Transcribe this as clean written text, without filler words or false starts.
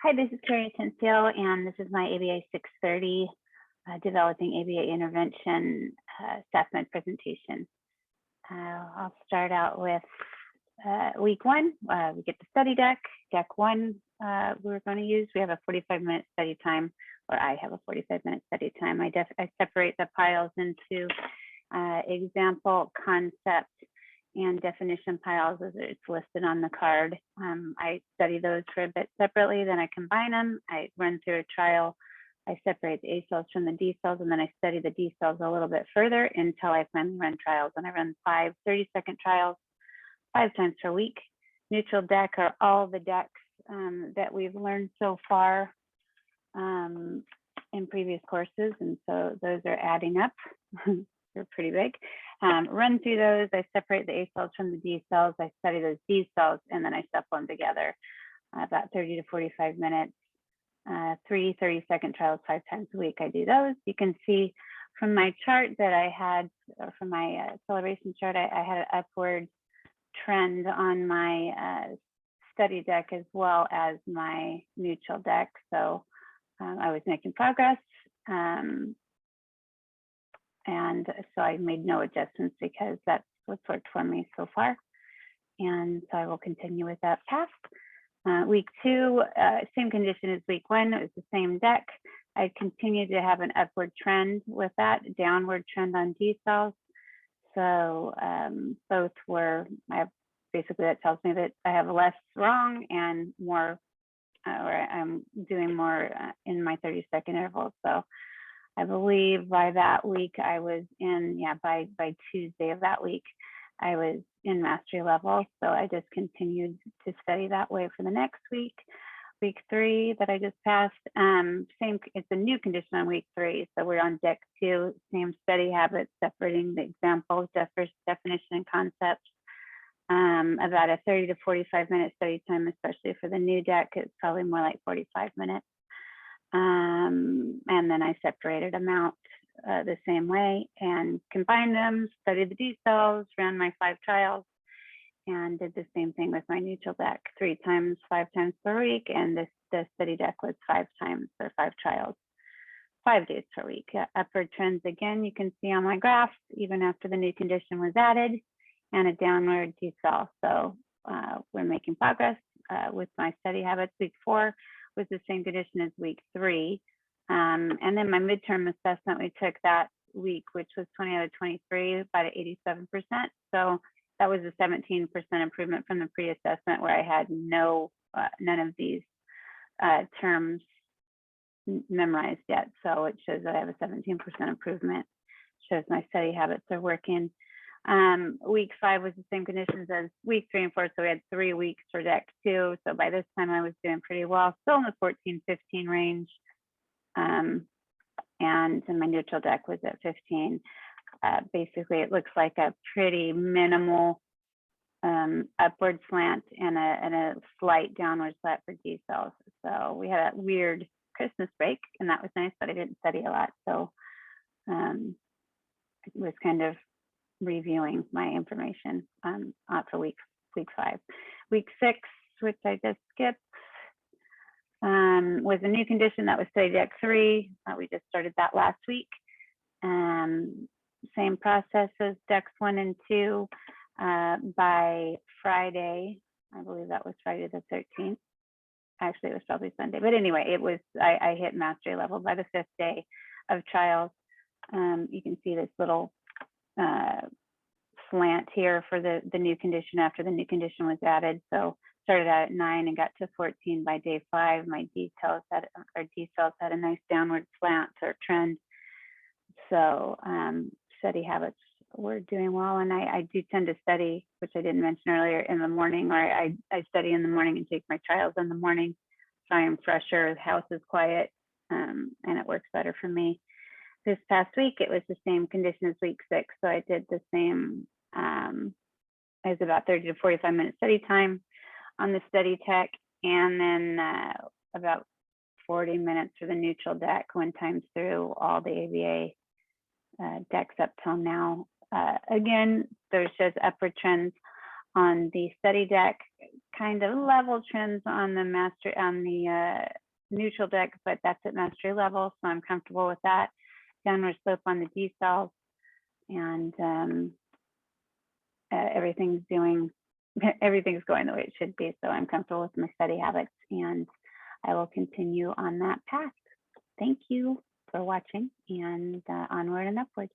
Hi, this is Carrie Tinsdale, and this is my ABA 630 Developing ABA Intervention Assessment presentation. I'll start out with week one. We get the study deck. Deck one we're going to use. We have a 45-minute study time, or I have a 45-minute study time. I separate the piles into example, concept, and definition piles as it's listed on the card. I study those for a bit separately, then I combine them. I run through a trial. I separate the A cells from the D cells, and then I study the D cells a little bit further until I finally run trials. And I run 5 30-second trials 5 times per week. Neutral deck are all the decks that we've learned so far in previous courses, and so those are adding up. They're pretty big. Run through those. I separate the A cells from the D cells. I study those D cells, and then I stuff them together. About 30 to 45 minutes. 3 30-second trials 5 times a week. I do those. You can see from my chart that I had, or from my acceleration chart, I had an upward trend on my study deck as well as my neutral deck. So I was making progress. And so I made no adjustments because that's what's worked for me so far. And so I will continue with that path. Week 2, same condition as week 1. It was the same deck. I continued to have an upward trend with that, downward trend on D cells. So both were, basically that tells me that I have less wrong and more, or I'm doing more in my 30-second intervals. So I believe by that week I was in, by Tuesday of that week, I was in mastery level. So I just continued to study that way for the next week. Week 3 that I just passed, it's a new condition on week 3. So we're on deck 2, same study habits, separating the examples, definition and concepts. About a 30 to 45-minute study time, especially for the new deck. It's probably more like 45 minutes. And then I separated them out the same way and combined them, studied the D cells, ran my 5 trials, and did the same thing with my neutral deck 3 times, 5 times per week. And the study deck was 5 times or 5 trials, 5 days per week. Upward trends again, you can see on my graph, even after the new condition was added, and a downward D cell. So we're making progress with my study habits. Week 4 was the same condition as week 3. And then my midterm assessment, we took that week, which was 20 out of 23, about 87%. So that was a 17% improvement from the pre-assessment, where I had none of these terms memorized yet. So it shows that I have a 17% improvement. Shows my study habits are working. Week 5 was the same conditions as week 3 and 4. So we had 3 weeks for deck 2. So by this time I was doing pretty well, still in the 14, 15 range. And my neutral deck was at 15. Basically, it looks like a pretty minimal upward slant and a slight downward slant for D cells. So we had a weird Christmas break, and that was nice, but I didn't study a lot. So it was kind of reviewing my information for week 5. Week 6, which I just skipped, was a new condition that was study deck 3. We just started that last week. Same process as decks 1 and 2. By Friday, I believe that was Friday the 13th. Actually, it was probably Sunday, but anyway, it was, I hit mastery level by the 5th day of trials. You can see this little slant here for the new condition after the new condition was added. So started out at 9 and got to 14 by day 5. My D cells had a nice downward slant or trend. So study habits were doing well, and I do tend to study, which I didn't mention earlier, in the morning, or I study in the morning and take my trials in the morning. So I am fresher, the house is quiet, and it works better for me. This past week, it was the same condition as week 6. So I did the same, as about 30 to 45 minute study time on the study tech, and then about 40 minutes for the neutral deck, 1 times through all the ABA decks up till now. Again, there's just upward trends on the study deck, kind of level trims on the neutral deck, but that's at mastery level, so I'm comfortable with that. Downward slope on the D cells, and everything's going the way it should be. So I'm comfortable with my study habits, and I will continue on that path. Thank you for watching, and onward and upward.